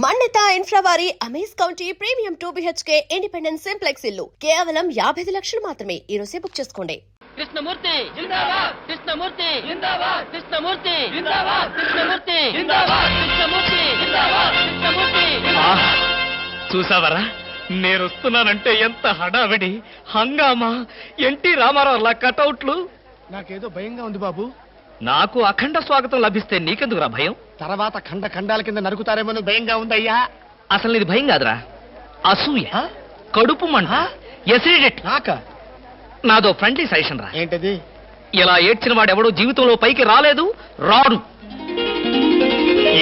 మన్నిత infra వారి amaze county premium 2 BHK independent simplex ఇల్లు కేవలం 55 లక్షలు మాత్రమే. ఈ రోజే బుక్ చేసుకోండి. కృష్ణమూర్తి జిందాబాద్, కృష్ణమూర్తి జిందాబాద్, కృష్ణమూర్తి జిందాబాద్, కృష్ణమూర్తి జిందాబాద్, కృష్ణమూర్తి జిందాబాద్, కృష్ణమూర్తి. చూసావరా, నేను వస్తున్నానంటే ఎంత హడావిడి హంగామా. ఎన్టీ రామారావు కటౌట్లు. నాకేదో భయంగా ఉంది బాబు. నాకు అఖండ స్వాగతం లభిస్తే నీకెందుకురా భయం? తర్వాత ఖండాల కింద నరుకుతారేమో భయంగా ఉందయ్యా. అసలు ఇది భయం కాదురా, అసూయ, కడుపు మంట, ఎసిడిటీ. నాదో ఫ్రెండ్లీ సజెషన్ రా. ఏంటది? ఇలా ఏడ్చిన వాడెవడో జీవితంలో పైకి రాలేదు, రాడు.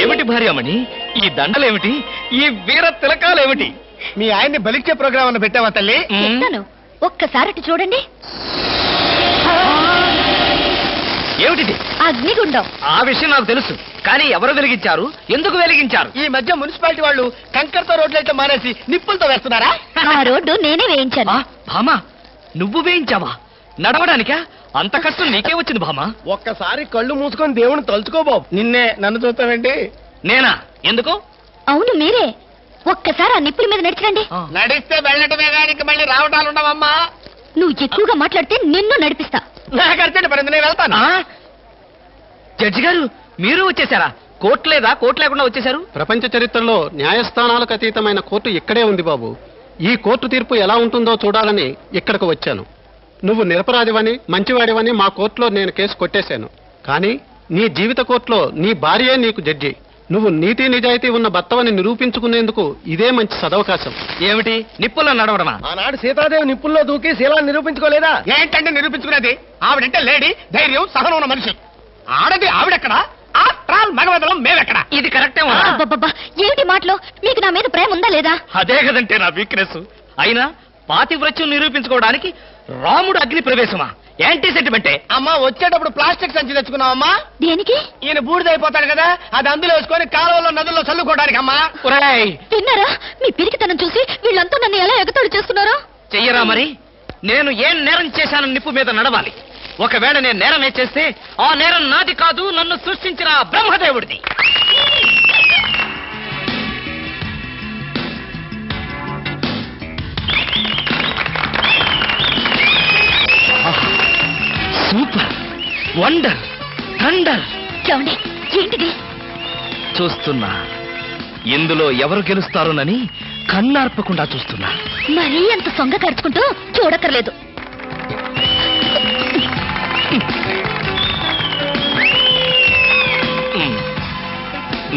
ఏమిటి భార్యామణి ఈ దండలేమిటి, ఈ వీర తిలకాలేమిటి? మీ ఆయన్ని బలిచ్చే ప్రోగ్రామ్ అన్న పెట్టావా తల్లి? ఒక్కసారి చూడండి. ఏమిటిది? అగ్నిగుండం. ఆ విషయం నాకు తెలుసు, కానీ ఎవరు వెలిగించారు, ఎందుకు వెలిగించారు? ఈ మధ్య మున్సిపాలిటీ వాళ్ళు కంకరతో రోడ్లైతే మానేసి నిప్పులతో వేస్తున్నారా? ఆ రోడ్డు నేనే వేయించాను. భామా, నువ్వు వేయించావా? నడవడానికా? అంత కష్టం నీకే వచ్చింది భామా? ఒక్కసారి కళ్ళు మూసుకొని దేవుని తలుచుకో బాబు. నిన్నే నన్ను చూస్తావేంటి? నేనా? ఎందుకు? అవును మీరే. ఒక్కసారి ఆ నిప్పుల మీద నడిచండి. నడిస్తే వెళ్ళటమే కానీ మళ్ళీ రావటాలు ఉండవమ్మా. నువ్వు ఎక్కువగా మాట్లాడితే నిన్ను నడిపిస్తా. నాకు అర్జెంట్ పడింది, నేను వెళ్తాను. జడ్జి గారు, మీరు వచ్చేసారా? కోర్టు లేదా? కోర్టు లేకుండా వచ్చేసారు? ప్రపంచ చరిత్రలో న్యాయస్థానాలకు అతీతమైన కోర్టు ఇక్కడే ఉంది బాబు. ఈ కోర్టు తీర్పు ఎలా ఉంటుందో చూడాలని ఇక్కడికి వచ్చాను. నువ్వు నిరపరాధివని, మంచివాడివని మా కోర్టులో నేను కేసు కొట్టేశాను. కానీ నీ జీవిత కోర్టులో నీ భార్యే నీకు జడ్జి. నువ్వు నీతి నిజాయితీ ఉన్న భర్తవని నిరూపించుకునేందుకు ఇదే మంచి సదవకాశం. ఏమిటి, నిప్పుల్లో నడవడమా? ఆనాడు సీతాదేవి నిప్పుల్లో దూకి శీలాన్ని నిరూపించుకోలేదా? ఏంటంటే నిరూపించుకునేది? ఆవిడంటే లేడీ, ధైర్యం, సహనం ఉన్న మనిషి. ఆడది ఆవిడెక్కడా? మగవదలం మేమెక్కడా? ఇది కరెక్టే. అబ్బబ్బబ్బా, ఏమిటి మాటలో? మీకు నా మీద ప్రేమ ఉందా లేదా? అదే కదంటే నా వీక్నెస్. అయినా పాతివ్రత్యం నిరూపించుకోవడానికి రాముడు అగ్ని ప్రవేశమా? యాంటీ సెంటిమెంటే. అమ్మా, వచ్చేటప్పుడు ప్లాస్టిక్ సంచి తెచ్చుకున్నావమ్మా. దేనికి? ఈయన బూడిదైపోతాడు కదా, అది అందులో వేసుకొని కాలువలో నదుల్లో చల్లుకోవడానికి. అమ్మా విన్నారా? మీ పిరికితనం చూసి వీళ్ళంతా నన్ను ఎలా ఎగతాడు చేస్తున్నారో. చెయ్యరా మరి? నేను ఏం నేరం చేశానని నిప్పు మీద నడవాలి. ఒకవేళ నేను నేరం చేస్తే ఆ నేరం నాది కాదు, నన్ను సృష్టించిన బ్రహ్మదేవుడిది. Super, wonder, thunder. చూడండి, ఏంటిది? చూస్తున్నా. ఇందులో ఎవరు గెలుస్తారోనని కన్నార్పకుండా చూస్తున్నా. మరీ అంత సొంగ ఖర్చుకుంటూ చూడక్కర్లేదు.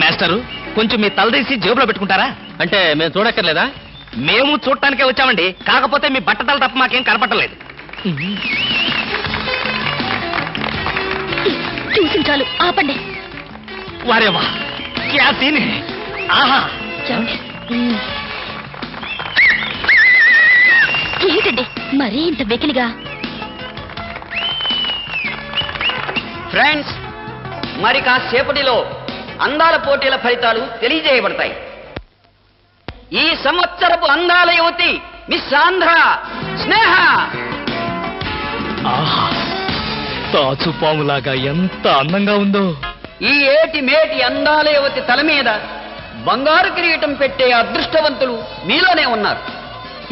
మాస్టరు, కొంచెం మీ తలదీసి జేబులో పెట్టుకుంటారా? అంటే మేము చూడక్కర్లేదా? మేము చూడటానికే వచ్చామండి. కాకపోతే మీ బట్టతల తప్ప మాకేం కనపట్టలేదు. చూసి చాలు, ఆపండి. వారేవా, క్యా సీన్ హై. ఆహా, ఏంటండి మరీ ఇంత వెకిలిగా? ఫ్రెండ్స్, మరి కాసేపటిలో అందాల పోటీల ఫలితాలు తెలియజేయబడతాయి. ఈ సంవత్సరపు అందాల యువతి మిస్ ఆంధ్ర స్నేహ. తాచుపాములాగా ఎంత అందంగా ఉందో. ఈ ఏటి మేటి అందాల యువతి తల మీద బంగారు కిరీటం పెట్టే అదృష్టవంతులు మీలోనే ఉన్నారు.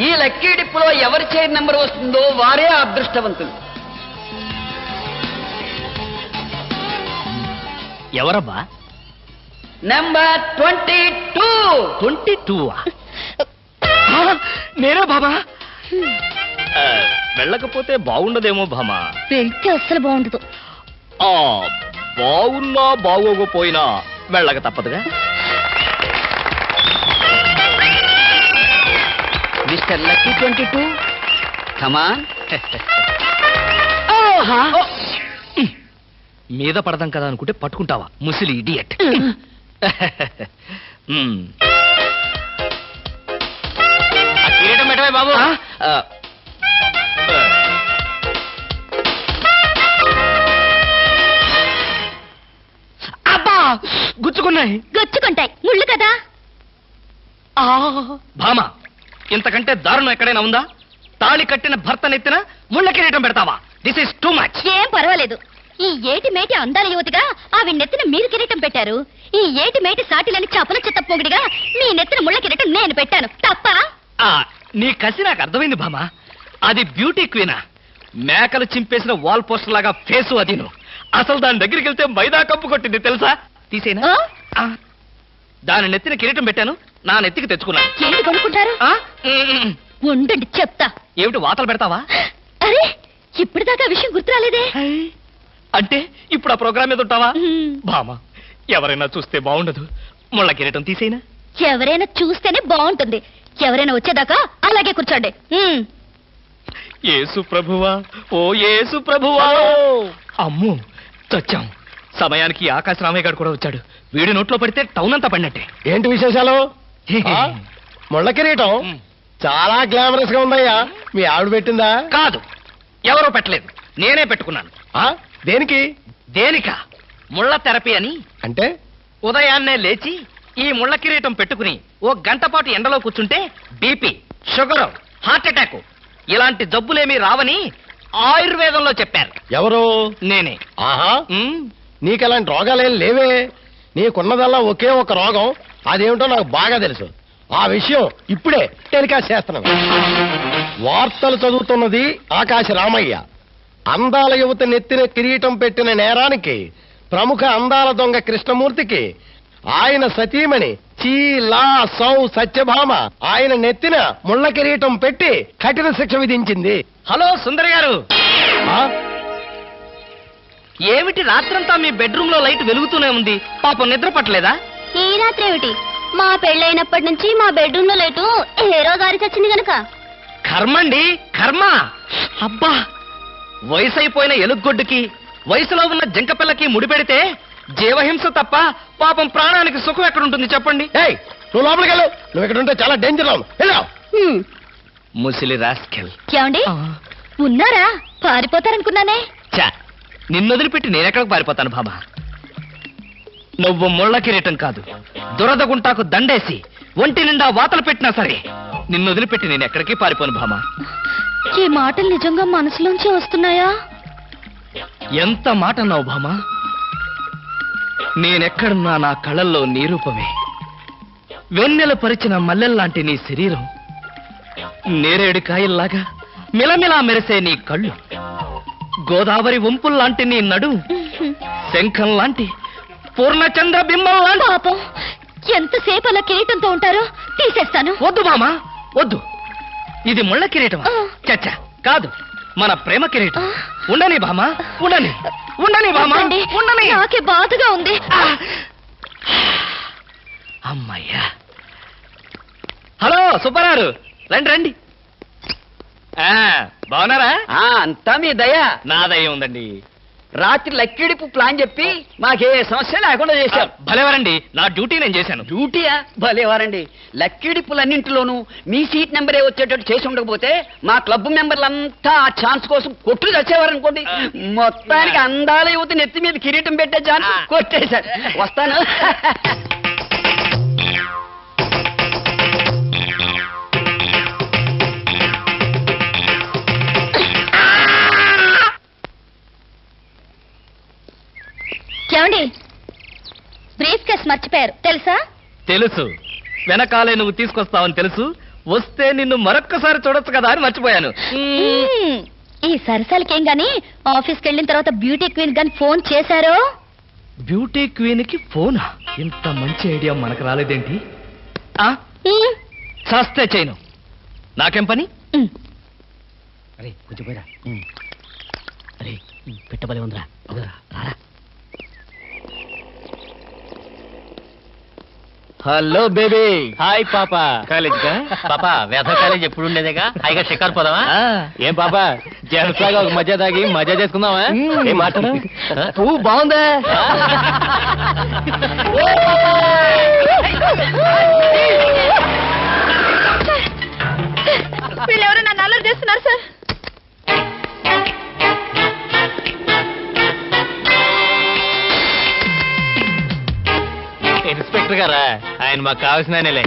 ఈ లక్కీ డిప్పులో ఎవరి చైర్ నెంబర్ వస్తుందో వారే ఆ అదృష్టవంతులు. ఎవరబ్బా? నెంబర్ 22. 22? నేనే బాబా. వెళ్ళకపోతే బాగుండదేమో భామా. వెళ్తే అస్సలు బాగుండదు. బాగున్నా బాగోకపోయినా వెళ్ళక తప్పదుగా. మిస్టర్ లక్కీ 22, కమాన్. మీద పడదాం కదా అనుకుంటే పట్టుకుంటావా, ముసిలి ఇడియట్. కిరీటం పెట్టవే బాబు. అబ్బా, గుచ్చుకున్నాయి. గొచ్చుకుంటాయి, ముళ్ళు కదా. భామా, ఇంతకంటే దారుణం ఎక్కడైనా ఉందా? తాళి కట్టిన భర్త నెత్తిన ముళ్ళ కిరీటం పెడతావా? This is too much. ఏం పర్వాలేదు. ఈ ఏటి మేటి అందాల యువతిగా ఆవి నెత్తిన మీరు కిరీటం పెట్టారు. ఈ ఏటి మేటి సాటిలని చపల చెత్త పొగిడిగా మీ నెత్తిన ముళ్ళ కిరీటం నేను పెట్టాను. తప్ప? నీ కసి నాకు అర్థమైంది భామ. అది బ్యూటీ క్వీనా? మేకలు చింపేసిన వాల్ పోస్టర్ లాగా ఫేసు అది. అసలు దాని దగ్గరికి వెళ్తే మైదా కప్పు కొట్టింది తెలుసా? తీసేనా? దాని నెత్తిన కిరీటం పెట్టాను, నా నెత్తికి తెచ్చుకున్నాను. ఏంటి కొనుక్కుంటారు? ఉండండి చెప్తా. ఏమిటి వాతలు పెడతావా? అరే ఇప్పటిదాకా విషయం గుర్తురాలేదే. అంటే ఇప్పుడు ఆ ప్రోగ్రామ్ మీద ఉంటావా? భామ, ఎవరైనా చూస్తే బాగుండదు. ముళ్ళ కిరీటం తీసేనా? ఎవరైనా చూస్తేనే బాగుంటుంది. ఎవరైనా వచ్చేదాకా అలాగే కూర్చోండి. యేసు ప్రభువా, ఓ యేసు ప్రభువా. అమ్ము చచ్చాం. సమయానికి ఆకాశ రామయ్య గారు కూడా వచ్చాడు. వీడి నోట్లో పడితే టౌన్ అంతా పడినట్టే. ఏంటి విశేషాలు? ముళ్ళ కిరీటం చాలా గ్లామరస్ గా ఉందయ్యా. మీ ఆవిడ పెట్టిందా? కాదు, ఎవరో పెట్టలేదు, నేనే పెట్టుకున్నాను. దేనికి? దేనికా? ముళ్ళ థెరపీ అని. అంటే ఉదయాన్నే లేచి ఈ ముళ్ళ కిరీటం పెట్టుకుని ఓ గంట పాటు ఎండలో కూర్చుంటే బీపీ, షుగర్, హార్ట్ అటాక్ ఇలాంటి జబ్బులేమీ రావని ఆయుర్వేదంలో చెప్పారు. ఎవరు? నేనే. ఆహా, నీకలాంటి రోగాలేం లేవే. నీకున్నదల్లా ఒకే ఒక రోగం. అదేమిటో నాకు బాగా తెలుసు. ఆ విషయం ఇప్పుడే టెలికాస్ట్ చేస్తున్నాను. వార్తలు చదువుతున్నది ఆకాశ రామయ్య. అందాల యువత నెత్తిన కిరీటం పెట్టిన నేరానికి ప్రముఖ అందాల దొంగ కృష్ణమూర్తికి ఆయన సతీమణి చీలా సౌ సత్యభామ ఆయన నెత్తిన ముళ్ళ కిరీటం పెట్టి కఠిన శిక్ష విధించింది. హలో సుందర్ గారు, ఆ? ఏమిటి రాత్రంతా మీ బెడ్రూమ్ లో లైట్ వెలుగుతూనే ఉంది? పాపం నిద్ర పట్టలేదా? ఈ రాత్రి ఏమిటి? మా పెళ్ళైనప్పటి నుంచి మా బెడ్రూమ్ లో లేటు హీరో గారి చచ్చింది గనక. కర్మండి, కర్మ. అబ్బా, వయసు అయిపోయిన ఎలుగొడ్డుకి వయసులో ఉన్న జంకపిల్లకి ముడిపెడితే జీవహింస తప్ప పాపం ప్రాణానికి సుఖం ఎక్కడుంటుంది చెప్పండి? ఏయ్, నువ్వు లోపలికి వెళ్ళు. నువ్వు ఇక్కడ ఉంటే చాలా డేంజర్. ముసిలి రాస్కెల్. ఏమండి ఉన్నారా? పారిపోతారనుకున్నానే. చా, నిన్నొదిలిపెట్టి నేనెక్కడికి పారిపోతాను బాబా? నువ్వు ముళ్ళ కిరీటం కాదు, దురద గుంటాకు దండేసి ఒంటి నిండా వాతలు పెట్టినా సరే నిన్ను వదిలిపెట్టి నేను ఎక్కడికి పారిపోను భామా. ఈ మాటలు నిజంగా మనసులోంచి వస్తున్నాయా? ఎంత మాట అన్నావు భామా. నేనెక్కడున్నా నా కళ్ళల్లో నీ రూపమే. వెన్నెల పరిచిన మల్లెల్లాంటి నీ శరీరం, నేరేడు కాయల్లాగా మిలమిలా మెరిసే నీ కళ్ళు, గోదావరి వంపుల్లాంటి నీ నడు, శంఖం లాంటి పూర్ణచంద్ర బింబం లాంటి. పాపం, ఎంతసేపు అలా కిరీటంతో ఉంటారో తీసేస్తాను. వద్దు మామా, వద్దు. ఇది ముళ్ళ కిరీటమా? చచ్చా, కాదు, మన ప్రేమ కిరీటం. ఉండని భామా, ఉండని, ఉండని భామా, ఉండని. నాకే బాధగా ఉంది. అమ్మయ్యా. హలో సుబ్బారావు, రండి రండి. బాగున్నారా? అంతా మీ దయ. నా దయ ఉందండి. రాత్రి లక్కిడిపు ప్లాన్ చెప్పి మాకే సమస్య లేకుండా చేశారు. భలేవారండి, నా డ్యూటీ నేను చేశాను. డ్యూటీయా? భలేవారండి. లక్కిడిపులన్నింటిలోనూ మీ సీట్ నెంబరే వచ్చేటట్టు చేసి ఉండకపోతే మా క్లబ్ మెంబర్లంతా ఆ ఛాన్స్ కోసం కొట్లు చచ్చేవారనుకోండి. మొత్తానికి అందాల యువత నెత్తి మీద కిరీటం పెట్టే ఛాన్స్ కొట్టేశారు. వస్తాను. ఏమండి, బ్రీఫ్ కేస్ మర్చిపోయారు తెలుసా? తెలుసు, వెనకాలే నువ్వు తీసుకొస్తావని తెలుసు. వస్తే నిన్ను మరొక్కసారి చూడొచ్చు కదా అని మర్చిపోయాను. ఈ సరసాలకేం గాని ఆఫీస్కి వెళ్ళిన తర్వాత బ్యూటీ క్వీన్ గాని ఫోన్ చేశారో? బ్యూటీ క్వీన్ కి ఫోనా? ఇంత మంచి ఐడియా మనకు రాలేదేంటి? చేస్తే చేయను, నాకేం పని? అరే కొంచెం పోయిరా. అరే పెట్టబలే ఉందిరా. రారా. Hello baby. హాయ్ పాపా. కాలేజ్ కా? పాపా, వేద కాలేజ్ ఎప్పుడు ఉండేదేగా. హాయిగా షికారు పోదామా? ఏం పాపా, జనసాగా ఒక మజా తాగి మజా చేసుకుందామా? ఏం మాట్లాడు? పువ్వు బాగుందా? వీళ్ళెవరో నన్ను అల్లరి చేస్తున్నారు సార్. ఇన్స్పెక్టర్ గారా? ఆయన మాకు కావాల్సిన ఆయనలే.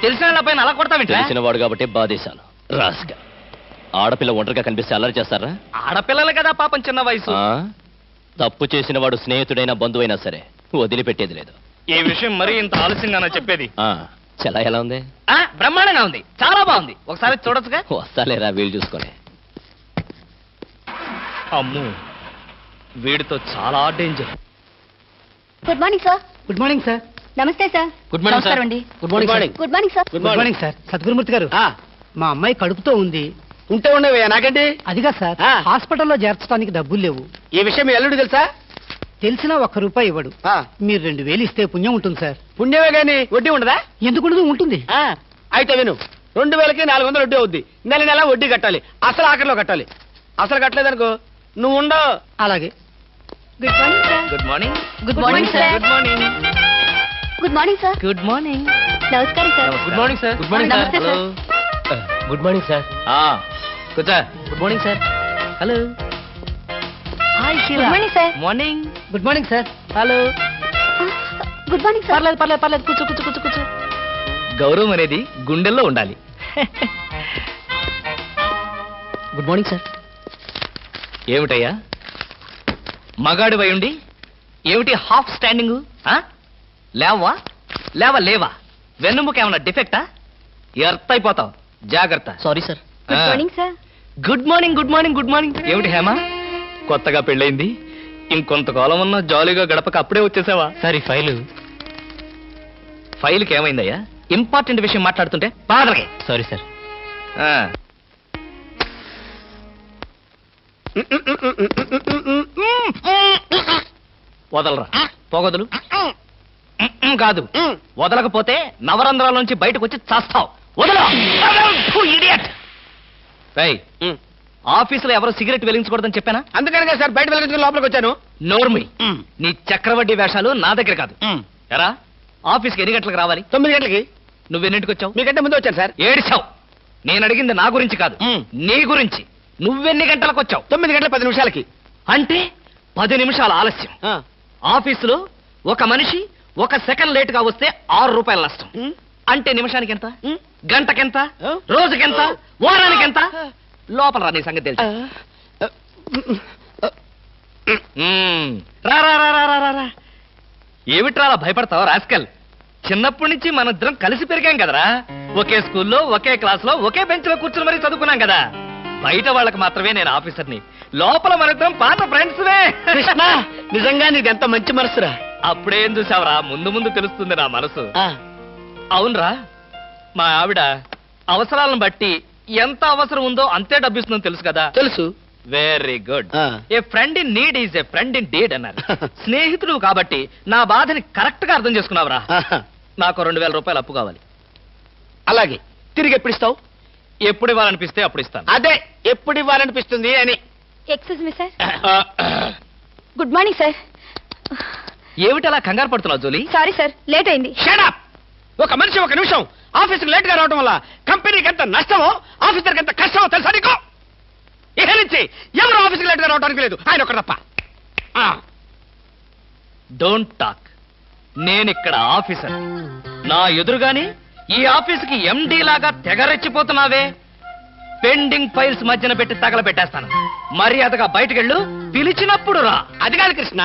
తెలిసిన వాళ్ళ పైన అలా కొడతావింటే? తెలిసిన వాడు కాబట్టి బాధేశాను. రాస్క ఆడపిల్ల ఒంటరిగా కనిపిస్తే అల్లరి చేస్తారా? ఆడపిల్లలు కదా పాపం, చిన్న వయసు. ఆ? తప్పు చేసిన వాడు స్నేహితుడైనా బంధువైనా సరే వదిలిపెట్టేది లేదు. ఈ విషయం మరీ ఇంత ఆలస్యంగా చెప్పేది. చలా ఎలా ఉంది? బ్రహ్మాండంగా ఉంది, చాలా బాగుంది. ఒకసారి చూడొచ్చుగా? వస్తాలేరా వీలు చూసుకొని. అమ్ము, వీడితో చాలా danger. Good morning sir. Good morning sir. నమస్తే సార్. Good morning sir. నమస్కారం అండి. Good morning sir. Good morning sir. Good morning sir. Sadgurumurthy గారు, మా అమ్మాయి కడుపుతో ఉంది. ఉంటే ఉండవే నాకండి. అదిగా సార్, హాస్పిటల్లో చేర్చడానికి డబ్బులు లేవు. ఈ విషయం మీ అల్లుడు తెలుసా? తెలిసినా ₹1 ఇవ్వడు. మీరు 2000 ఇస్తే పుణ్యం ఉంటుంది సార్. పుణ్యమే గాని వడ్డీ ఉండదా? ఎందుకుండదు, ఉంటుంది. అయితే విను, 2000కి 400 వడ్డీ అవుద్ది. నెల నెల వడ్డీ కట్టాలి. అసలు ఆఖరిలో కట్టాలి. అసలు కట్టలేదనుకో నువ్వు ఉండవు. అలాగే. Good morning sir. Good morning. Good morning sir. Good morning. Good morning sir. Good morning. నమస్కారం sir. Good morning sir. Good morning నమస్తే సార్. Good morning sir. కూర్చో. Good morning sir. Hello. Hi good morning sir. Morning. Good morning sir. Hello. Good morning sir. పర్లేదు పర్లేదు పర్లేదు, కూర్చో కూర్చో కూర్చో కూర్చో. గౌరవం అనేది గుండెల్లో ఉండాలి. Good morning sir. ఏమిటయ్యా మగాడి ఉండి ఏమిటి హాఫ్ స్టాండింగ్? లేవా లేవా? వెన్నుముక ఏమన్నా డిఫెక్టా? ఎర్త్ అయిపోతావు, జాగ్రత్త. Sorry sir. Good morning sir. Good morning. Good morning. Good morning. ఏమిటి హేమ, కొత్తగా పెళ్ళైంది, ఇంకొంతకాలం ఉన్న జాలీగా గడపక అప్పుడే వచ్చేసావా? సార్ ఈ ఫైల్కి ఏమైందయ్యా? ఇంపార్టెంట్ విషయం మాట్లాడుతుంటే పాదలకి. Sorry sir. వదలరా, పొగదులు. కాదు, వదలకపోతే నవరంధ్రాల నుంచి బయటకు వచ్చి చస్తావు. వదల. ఆఫీసులో ఎవరు సిగరెట్ వెలిగించకూడదని చెప్పానా? అందుకనే సార్ బయట వెళ్ళి లోపలికి వచ్చాను. నోర్మి, నీ చక్రవడ్డీ వేషాలు నా దగ్గర కాదు. ఎరా, ఆఫీస్కి ఎన్ని గంటలకు రావాలి? 9 గంటలకి. నువ్వెన్నింటికి వచ్చావు? మీకంటే ముందు వచ్చాను సార్. ఏడిచావు. నేను అడిగింది నా గురించి కాదు, నీ గురించి. నువ్వెన్ని గంటలకు వచ్చావు? 9 గంటల 10 నిమిషాలకి. అంటే 10 నిమిషాల ఆలస్యం. ఆఫీసులో ఒక మనిషి 1 సెకండ్ లేట్ గా వస్తే ₹6 నష్టం. అంటే నిమిషానికి ఎంత? గంటకెంత? రోజుకెంత? వారానికి ఎంత? లోపల రా, నీ సంగతి తెలుసు. రా రా రా రా రా రా. ఏమిట్రా అలా భయపడతావు రాస్కల్? చిన్నప్పటి నుంచి మనిద్దరం కలిసి పెరిగాం కదరా. ఒకే స్కూల్లో, ఒకే క్లాస్ లో, ఒకే బెంచ్ లో కూర్చుని మరీ చదువుకున్నాం కదా. బయట వాళ్ళకి మాత్రమే నేను ఆఫీసర్ని, లోపల మనిద్దరం పాత ఫ్రెండ్స్వే. కృష్ణ, నిజంగా నీది ఎంత మంచి మనసురా. అప్పుడేం చూసావరా, ముందు ముందు తెలుస్తుంది నా మనసు. అవునరా, మా ఆవిడ అవసరాలను బట్టి ఎంత అవసరం ఉందో అంతే డబ్బిస్తుందో తెలుసు కదా. తెలుసు. Very good. A friend in need is a friend in deed అన్నారు. స్నేహితుడు కాబట్టి నా బాధని కరెక్ట్ గా అర్థం చేసుకున్నావురా. నాకు ₹2000 అప్పు కావాలి. అలాగే. తిరిగి ఎప్పుడు ఇస్తావు? ఎప్పుడు ఇవ్వాలనిపిస్తే అప్పుడు ఇస్తాను. అదే, ఎప్పుడు ఇవ్వాలనిపిస్తుంది అని. Excuse me sir. Good morning sir. ఏమిటి అలా కంగారు పడుతున్నావు జోలీ? సారీ సార్, లేట్ అయింది. Shut up! ఒక మనిషి 1 నిమిషం ఆఫీసుకు లేట్ గా రావడం వల్ల కంపెనీకి ఎంత నష్టమో, ఆఫీసర్కి ఎంత కష్టమో తెలుసా నీకు? ఇక నుంచి ఎవరు ఆఫీసుకు లేట్ గా రావడానికి లేదు, ఆయన ఒకటి తప్ప. Don't talk. నేనిక్కడ ఆఫీసర్. నా ఎదురుగాని ఈ ఆఫీసుకి ఎండీ లాగా తెగరెచ్చిపోతున్నావే. పెండింగ్ ఫైల్స్ మధ్యన పెట్టి తగలబెట్టేస్తాను. మర్యాదగా బయటకెళ్ళు, పిలిచినప్పుడు రా. అది కాదు కృష్ణ.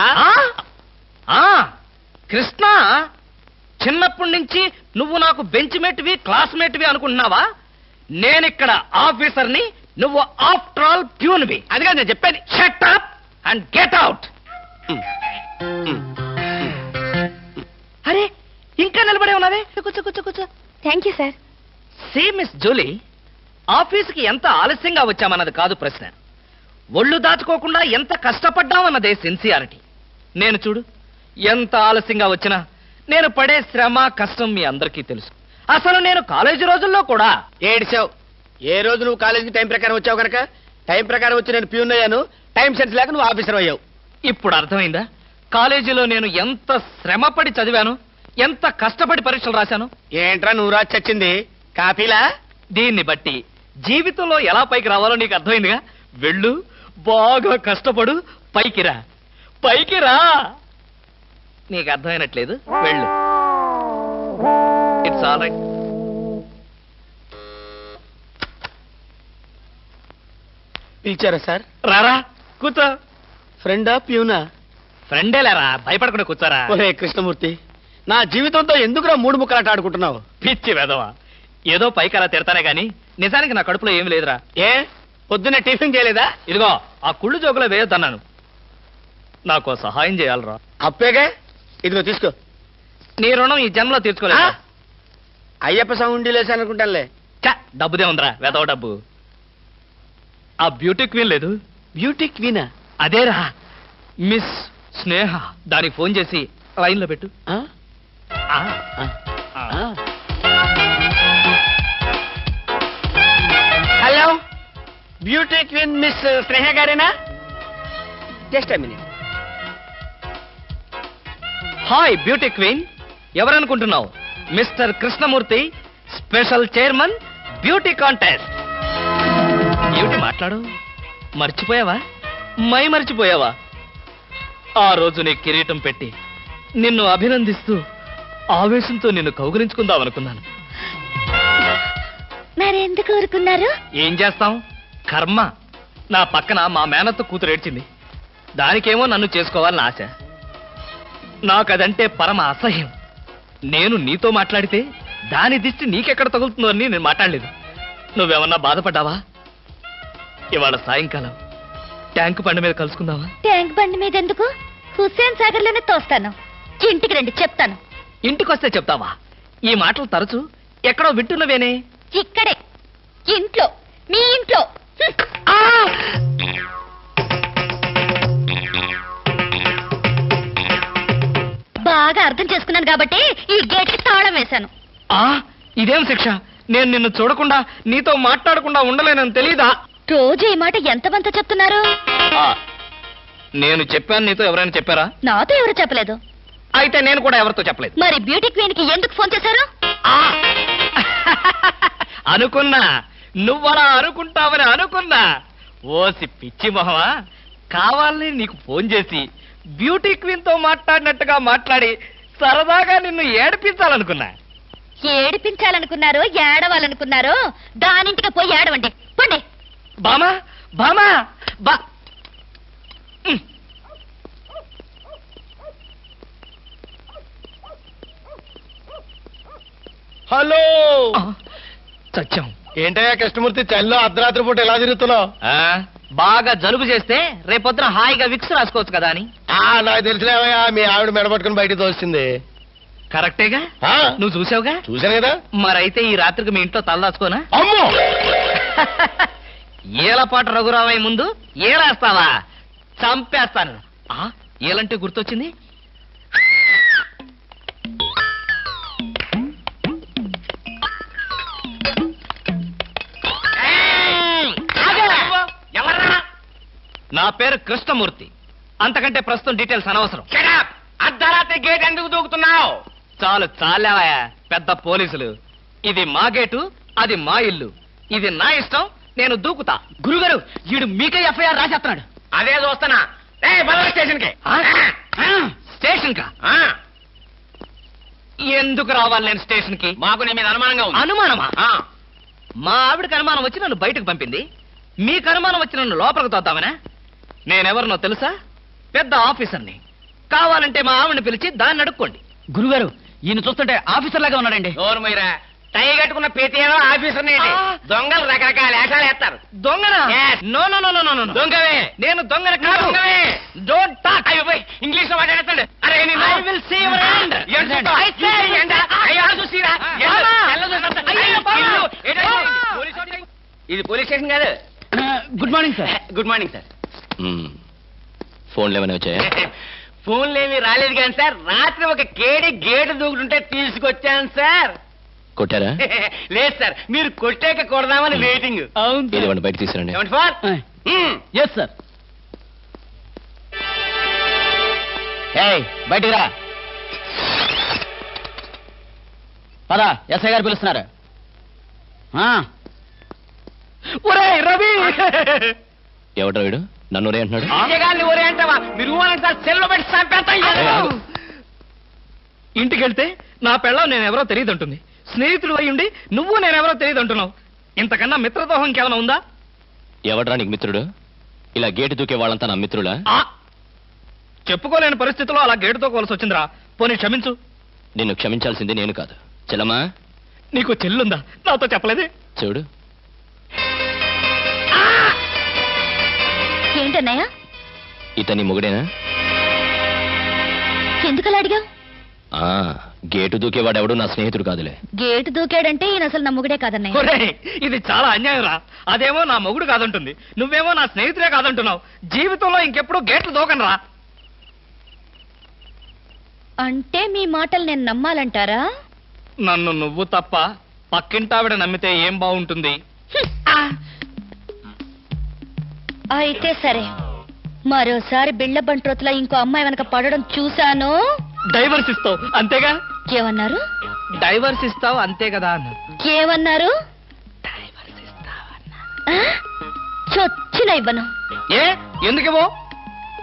కృష్ణ, చిన్నప్పటి నుంచి నువ్వు నాకు బెంచ్ మేట్వి, క్లాస్మేట్వి అనుకుంటున్నావా? నేనిక్కడ ఆఫీసర్ని, నువ్వు ఆఫ్టర్ ఆల్ ప్యూన్వి. అది కాదు నేను చెప్పేది. Shut up and get out. అరే, ఇంకా నిలబడే ఉన్నావే? కూర్చో కూర్చో కూర్చో. Thank you sir. See Miss Julie, ఆఫీస్కి ఎంత ఆలస్యంగా వచ్చామన్నది కాదు ప్రశ్న. ఒళ్ళు దాచుకోకుండా ఎంత కష్టపడ్డామన్నదే సిన్సియారిటీ. నేను చూడు, ఎంత ఆలస్యంగా వచ్చినా నేను పడే శ్రమ, కష్టం మీ అందరికీ తెలుసు. అసలు నేను కాలేజీ రోజుల్లో కూడా ఏడిచావు. ఏ రోజు నువ్వు కాలేజీకి టైం ప్రకారం వచ్చావు కనుక టైం ప్రకారం వచ్చి నేను ప్యూన్ అయ్యాను. టైం సెన్స్ లేక నువ్వు ఆఫీసర్ అయ్యావు. ఇప్పుడు అర్థమైందా కాలేజీలో నేను ఎంత శ్రమపడి చదివాను, ఎంత కష్టపడి పరీక్షలు రాశాను? ఏంట్రా నువ్వు రాసి చచ్చింది? కాపీలా? దీన్ని బట్టి జీవితంలో ఎలా పైకి రావాలో నీకు అర్థమైందిగా. వెళ్ళు, బాగా కష్టపడు, పైకి రా. పైకి రా. నీకు అర్థమైనట్లేదు, వెళ్ళు. It's it's all right. పిలిచారా సార్? రారా కూర్చో. ఫ్రెండా ప్యూనా? ఫ్రెండే లేరా, భయపడకుండా కూర్చోరా. ఒరే కృష్ణమూర్తి, నా జీవితంతో ఎందుకురా మూడు ముక్కలాట ఆడుకుంటున్నావు? పిచ్చి వెదవా, ఏదో పైకి అలా తిడతానే గాని నిజానికి నా కడుపులో ఏమి లేదురా. ఏ పొద్దున్నే టిఫిన్ చేయలేదా? ఇదిగో ఆ కుళ్ళు జోకులో వేయొద్దన్నాను. నాకు సహాయం చేయాలరా. అప్పేగా, ఇదిగో తీసుకో. నీ రుణం ఈ జన్మలో తీర్చుకోలేదు. అయ్యప్ప సౌండి లేసానుకుంటానులే. డబ్బుదే ఉందిరా, వెదవ డబ్బు. ఆ బ్యూటీ క్వీన్ లేదు, బ్యూటీ క్వీనా? అదేరా మిస్ స్నేహ. దానికి ఫోన్ చేసి లైన్లో పెట్టు. ఆ? ఆ, ఆ. Hello, beauty queen miss Sneha గారేనా? Just minute. Hi beauty queen, ఎవరనుకుంటున్నావు? Mister Krishnamurthy, special chairman beauty contest. ఏమిటి మాట్లాడు, మర్చిపోయావా? మర్చిపోయావా? ఆ రోజు నీ కిరీటం పెట్టి నిన్ను అభినందిస్తూ ఆవేశంతో నిన్ను కౌగిలించుకుందామనుకున్నాను. మరెందుకు ఊరుకున్నారు? ఏం చేస్తాం, కర్మ. నా పక్కన మా మేనత్త కూతురు ఏడ్చింది. దానికేమో నన్ను చేసుకోవాలని ఆశ. నాకదంటే పరమ అసహ్యం. నేను నీతో మాట్లాడితే దాని దిష్టి నీకెక్కడ తగులుతుందో అని నేను మాట్లాడలేదు. నువ్వేమన్నా బాధపడ్డావా? ఇవాళ సాయంకాలం ట్యాంక్ బండి మీద కలుసుకుందావా? ట్యాంక్ బండి మీద ఎందుకు? హుస్సేన్ సాగర్ లోనే తోస్తాను. ఇంటికి రండి, చెప్తాను. ఇంటికొస్తే చెప్తావా? ఈ మాటలు తరచు ఎక్కడో వింటున్నవేనే. ఇక్కడే, ఇంట్లో, మీ ఇంట్లో. బాగా అర్థం చేసుకున్నాను కాబట్టి ఈ గేట్కి తాళం వేశాను. ఇదేం శిక్ష? నేను నిన్ను చూడకుండా నీతో మాట్లాడకుండా ఉండలేనని తెలీదా? రోజు ఈ మాట ఎంతమంత చెప్తున్నారు? నేను చెప్పాను, నీతో ఎవరైనా చెప్పారా? నాతో ఎవరు చెప్పలేదు. అయితే నేను కూడా ఎవరితో చెప్పలేదు. మరి బ్యూటీ క్వీన్ కి ఎందుకు ఫోన్ చేశారు? అనుకున్నా, నువ్వలా అనుకుంటావని అనుకున్నా. ఓసి పిచ్చి మొహమా, కావాలని నీకు ఫోన్ చేసి బ్యూటీ క్వీన్ తో మాట్లాడినట్టుగా మాట్లాడి సరదాగా నిన్ను ఏడిపించాలనుకున్నా. ఏడిపించాలనుకున్నారో ఏడవాలనుకున్నారో దానింటికి పోయి ఏడవండి, పండి. బామా బామా బా. హలో, సత్యం. ఏంటయ్యా కృష్ణమూర్తి, చల్లో అర్ధరాత్రి పూట ఎలా తిరుగుతున్నావు? బాగా జలుబు చేస్తే రేపొద్దున హాయిగా విక్స్ రాసుకోవచ్చు కదా అని. నాకు తెలిసినవయ్యా, మీ ఆవిడ మెడపట్టుకుని బయటికి తోస్తుంది. కరెక్టేగా, ఆ, నువ్వు చూసావుగా. చూశాను కదా. మరైతే ఈ రాత్రికి మీ ఇంట్లో తలదాచుకోనా? అమ్మో, ఏలపాటు రఘురావయ్య ముందు ఏలేస్తావా? చంపేస్తాను. ఏలంటే గుర్తొచ్చింది. నా పేరు కృష్ణమూర్తి. అంతకంటే ప్రస్తుతం డీటెయిల్స్ అనవసరం. అర్ధరాత్రి గేట్ ఎందుకు దూకుతున్నావు? చాలు చాలావయ్యా, పెద్ద పోలీసులు. ఇది మా గేటు, అది మా ఇల్లు. ఇది నా ఇష్టం, నేను దూకుతా. గురుగారు, వీడు మీకే ఎఫ్ఐఆర్ రాసేస్తున్నాడు. అదే చూస్తున్నా. స్టేషన్ కి. స్టేషన్ కా? ఎందుకు రావాలి నేను స్టేషన్ కి? మాకు నీ మీద అనుమానంగా ఉంది. అనుమానమా? మా ఆవిడకి అనుమానం వచ్చి నన్ను బయటకు పంపింది. మీకు అనుమానం వచ్చి నన్ను లోపలికి తోద్దామనా? నేనెవరినో తెలుసా? పెద్ద ఆఫీసర్ని. కావాలంటే మా ఆవిడని పిలిచి దాన్ని అడుక్కోండి. గురుగారు, ఈయన చూస్తుంటే ఆఫీసర్ లాగా ఉన్నాడండి. నోరుమయ్యరా, టై కట్టుకున్న ప్రతియేదో ఆఫీసర్ దొంగలు రకరకాల వేషాలు వేస్తారు. దొంగనా? Yes. No no no no no no. దొంగవే. నేను దొంగన కాదు. దొంగవే. Don't talk. ఇంగ్లీష్ లో మాట్లాడతాడు. అరే I will see your hand. I say. ఇది పోలీస్ స్టేషన్ కాదు. Good morning sir. Good morning sir. ఫోన్లు ఏమైనా వచ్చాయా? ఫోన్లు ఏమి రాలేదు కానీ సార్, రాత్రి ఒక కేడి గేటు దూకుతుంటే తీసుకొచ్చాను సార్. కొట్టారా? లేదు సార్, మీరు కొట్టాక కొడదామని వెయిటింగ్. ఏది ఇవ్వండి, బయట తీసుకురండి. ఏమండి ఫోన్? Yes sir. బయటికి రా. పద, ఎస్ఐ గారు పిలుస్తున్నారు. ఒరేయ్ రవి! ఎవడ్రా వీడు? నన్ను రే అంటున్నాడు. అంతేగాని ఊరే అంటావా? మీరు ఊరంటే సార్ సెల్లో పెట్టి చంపేస్తాం. ఇంటికి వెళ్తే నా పెళ్ళం నేను ఎవరో తెలియదు అంటుంది. స్నేహితుడు అయ్యుండి నువ్వు నేనెవరో తెలియదు అంటున్నావు. ఇంతకన్నా మిత్రదోహం ఇంకేమైనా ఉందా? ఎవడ్రా నీకు మిత్రుడు? ఇలా గేటు దూకే వాళ్ళంతా నా మిత్రులా? చెప్పుకోలేని పరిస్థితిలో అలా గేటుతో కోల్సి వచ్చిందిరా. పోనీ క్షమించు. నిన్ను క్షమించాల్సింది నేను కాదు. చెల్లమ్మా, నీకు చెల్లుందా? నాతో చెప్పలేదే. చూడు, ఏంటన్నయ్య? ఇతని మొగుడేనా? ఎందుకలా అడిగావు? గేటు దూకేవాడెవడు నా స్నేహితుడు కాదులే. గేటు దూకాడంటే ఈయన అసలు నా మొగుడే కాదన్నయ్య. ఒరేయ్, ఇది చాలా అన్యాయం రా. అదేమో నా మొగుడు కాదంటుంది, నువ్వేమో నా స్నేహితుడే కాదంటున్నావు. జీవితంలో ఇంకెప్పుడు గేట్లు దూకనరా. అంటే మీ మాటలు నేను నమ్మాలంటారా? నన్ను నువ్వు తప్ప పక్కింటావిడ నమ్మితే ఏం బాగుంటుంది? అయితే సరే, మరోసారి బిళ్ళ బంట్రోతులా ఇంకో అమ్మాయి వెనక పడడం చూశాను. డైవర్స్ ఇస్తావు అంతేగా? ఏమన్నారు? డైవర్స్ ఇస్తావు అంతే కదా అన్న. ఏమన్నారు? చొచ్చిన ఇవ్వను. ఏ ఎందుకేమో?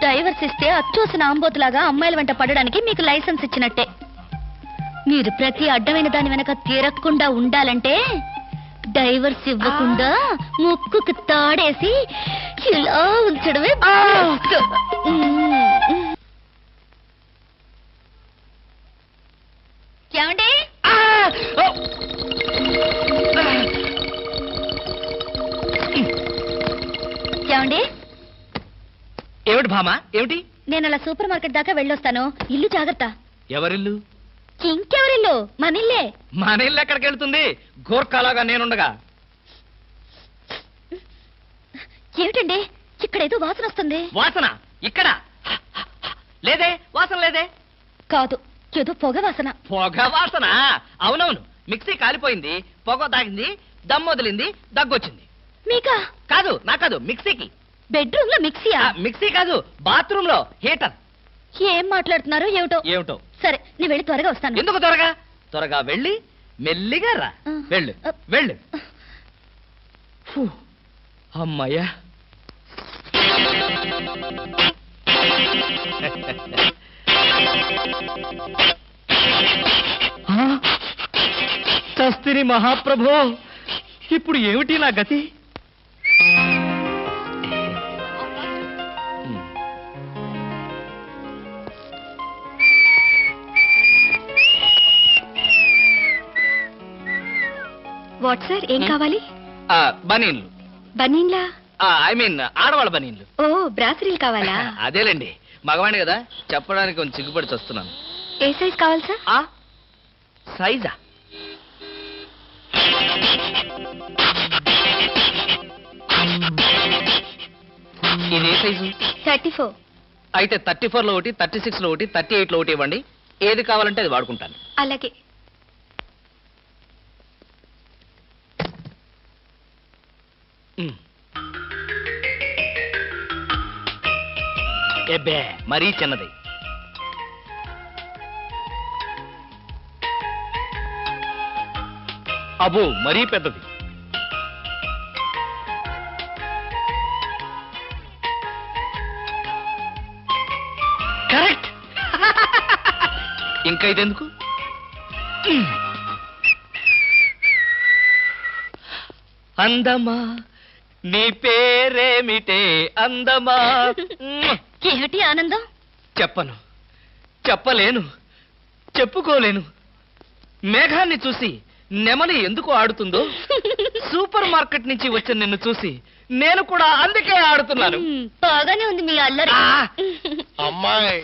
డైవర్స్ ఇస్తే అచ్చోసిన ఆంబోతులాగా అమ్మాయిల వెంట పడడానికి మీకు లైసెన్స్ ఇచ్చినట్టే. మీరు ప్రతి అడ్డమైన దాని వెనక తిరగకుండా ఉండాలంటే డైవర్స్ ఇవ్వకుండా ముక్కుకు తాడేసి ఇలా ఉంచడమే best. ఏమండి? ఏమండి? ఏమిటి భామా, ఏమిటి? నేను అలా సూపర్ మార్కెట్ దాకా వెళ్ళొస్తాను. ఇల్లు జాగ్రత్త. ఎవరిల్లు? ఇంకెవరిల్లు? మనిల్లే. మన ఇల్లు ఎక్కడికి వెళ్తుంది? గోర్ఖాలాగా నేనుండగా. ఏమిటండి ఇక్కడేదో వాసన వస్తుంది? వాసన ఇక్కడ లేదే. వాసన లేదే. కాదు, ఏదో పొగ వాసన. పొగ వాసన? అవునవును, మిక్సీ కాలిపోయింది, పొగ తాగింది, దమ్ వదిలింది, దగ్గొచ్చింది. మీకా? కాదు, నా కాదు, మిక్సీకి. బెడ్రూమ్ లో మిక్సీయా? మిక్సీ కాదు, బాత్రూమ్ లో హీటర్. ఏం మాట్లాడుతున్నారో ఏమిటో. ఏమిటో? సరే, నేను వెళ్ళి త్వరగా వస్తాను. ఎందుకు త్వరగా? త్వరగా వెళ్ళి మెల్లిగా రా. వెళ్ళు వెళ్ళు. ఫు, అమ్మయ్యా. చస్తిని మహాప్రభో, ఇప్పుడు ఏమిటి నా గతి? వాట్ సార్, ఏం కావాలి? బనీన్లు. బనీన్లా? ఐ మీన్ ఆడవాళ్ళ బనీన్లు. ఓ, బ్రాసరీలు కావాలా? అదేలేండి, మగవాణి కదా, చెప్పడానికి కొంచెం సిగ్గుపడి వస్తున్నాను. ఏ సైజ్ కావాలి సార్? సైజా? ఇది ఏ సైజు? 34. అయితే 34 లో ఒకటి, 36 లో ఒకటి, 38 లో ఒకటి ఇవ్వండి. ఏది కావాలంటే అది వాడుకుంటాను. అలాగే. ఎబ్బే, మరీ చిన్నది. అబ్బో, మరీ పెద్దది. కరెక్ట్. ఇంకా ఇదెందుకు? అందమా నీ పేరేమిటే అందమా? ఏమిటి ఆనందం? చెప్పను, చెప్పలేను, చెప్పుకోలేను. మేఘాన్ని చూసి నెమలి ఎందుకు ఆడుతుందో, సూపర్ మార్కెట్ నుంచి వచ్చిన నిన్ను చూసి నేను కూడా అందుకే ఆడుతున్నాను. బాగానే ఉంది మీ అల్లరి. అమ్మాయి,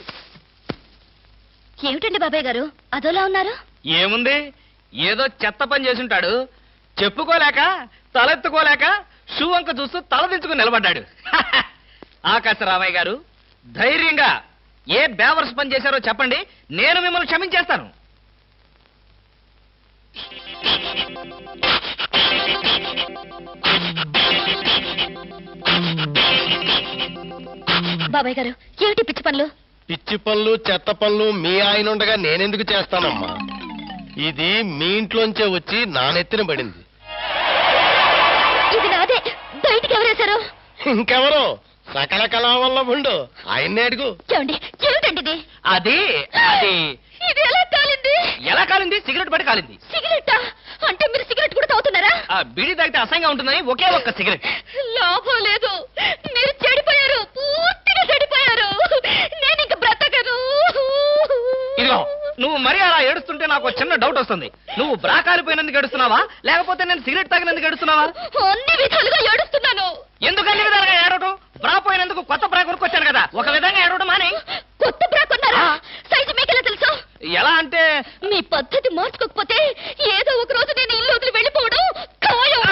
ఏమిటండి బాబాయ్ గారు అదోలా ఉన్నారు? ఏముంది, ఏదో చెత్త పని చేసుంటాడు. చెప్పుకోలేక, తలెత్తుకోలేక షూ వంక చూస్తూ తలదించుకుని నిలబడ్డాడు. ఆకాశరామయ్య గారు, ధైర్యంగా ఏ బేవర్స్ పని చేశారో చెప్పండి, నేను మిమ్మల్ని క్షమించేస్తాను. బాబాయ్ గారు, ఏమిటి పిచ్చి పనులు? పిచ్చి పనులు, చెత్త పనులు మీ ఆయన ఉండగా నేనెందుకు చేస్తానమ్మా? ఇది మీ ఇంట్లోంచే వచ్చి నా నెత్తిన పడింది. ఇది నాదే. బయటికి ఎవరేశారు? ఇంకెవరో సకల కళా వల్ల ఉండు, ఆయన్నే అడుగు. ఏమండి, ఏమిటండి ఇది? అది అది ఇది ఎలా కాలింది? ఎలా కాలింది? సిగరెట్ పడి కాలింది. సిగరెట్టా? ఆ బీడీ తాగితే అసహ్యంగా ఉంటుందని ఒకే ఒక్క సిగరెట్. లాభం లేదు, మీరు చెడిపోయారు, పూర్తిగా చెడిపోయారు. నేను ఇంక బ్రతకను. ఇదిగో నువ్వు మరీ అలా ఏడుస్తుంటే నాకు చిన్న డౌట్ వస్తుంది. నువ్వు బ్రా కాలిపోయినందుకు ఏడుస్తున్నావా, లేకపోతే నేను సిగరెట్ తాగినందుకు ఏడుస్తున్నావా? అన్ని విధాలుగా ఏడుస్తున్నాను. ఎందుకు అన్ని విధాలుగా ఏడవటం? బ్రా పోయినందుకు కొత్త బ్రా కొనుక్కొచ్చాను కదా, ఒక విధంగా ఏడవటం మాని. కొత్త బ్రా కొన్నారా? సైజు మీకెలా తెలుసు? ఎలా అంటే మీ పద్ధతి మార్చుకోకపోతే ఏదో ఒక రోజు నేను ఇల్లు వదిలి వెళ్ళిపోవడం ఖాయం.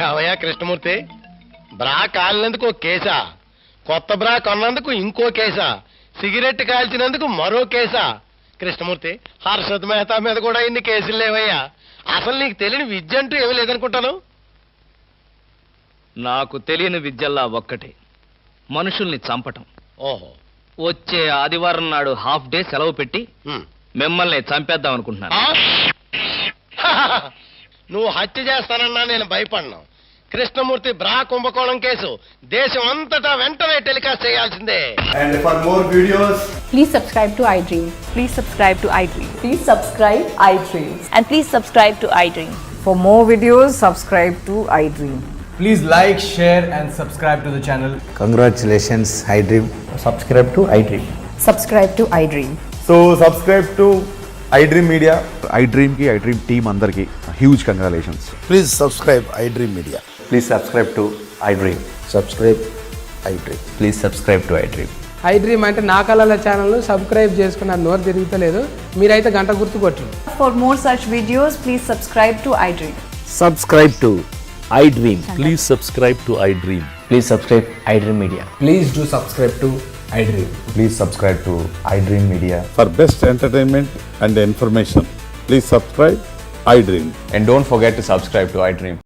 ఏవయ్యా కృష్ణమూర్తి, బ్రా కాలినందుకు ఒక కేసా, కొత్త బ్రా కొన్నందుకు ఇంకో కేసా, సిగరెట్ కాల్చినందుకు మరో కేసా? కృష్ణమూర్తి, హర్షద్ మెహతా మీద కూడా ఇన్ని కేసులు లేవయ్యా. అసలు నీకు తెలియని విద్య అంటూ ఏమీ లేదనుకుంటాను. నాకు తెలియని విద్యల్లా ఒక్కటే, మనుషుల్ని చంపటం. ఓహో. వచ్చే ఆదివారం నాడు హాఫ్ డే సెలవు పెట్టి హ్మ్. మిమ్మల్ని చంపేద్దాం అనుకుంటున్నాను. నువ్వు హత్య చేస్తానన్నా నేను భయపడను. కృష్ణమూర్తి బ్రా కుంభకోణం కేసు దేశం అంతటా వెంటనే టెలికాస్ట్ చేయాల్సిందే. And for more videos, Please subscribe to iDream. Please subscribe to iDream. Please subscribe iDream. And please subscribe to iDream. For more videos, subscribe to iDream. please like, share and subscribe to the channel. Congratulations, iDream. Subscribe to iDream. Subscribe to iDream. So subscribe to iDream Media. iDream ki iDream team andarki huge congratulations. Please subscribe iDream Media. Please subscribe to iDream. Subscribe iDream. Please subscribe to iDream. iDream అంటే నా కళల channel subscribe చేసుకున్న నోరు తిరుగుతలేదు, మీరైతే గంట గుర్తు కొట్టండి. For more such videos, please subscribe to iDream. Subscribe to iDream. Please subscribe to iDream. Please subscribe iDream Media. Please do subscribe to iDream. Please subscribe to iDream Media. For best entertainment and information, please subscribe iDream. And don't forget to subscribe to iDream.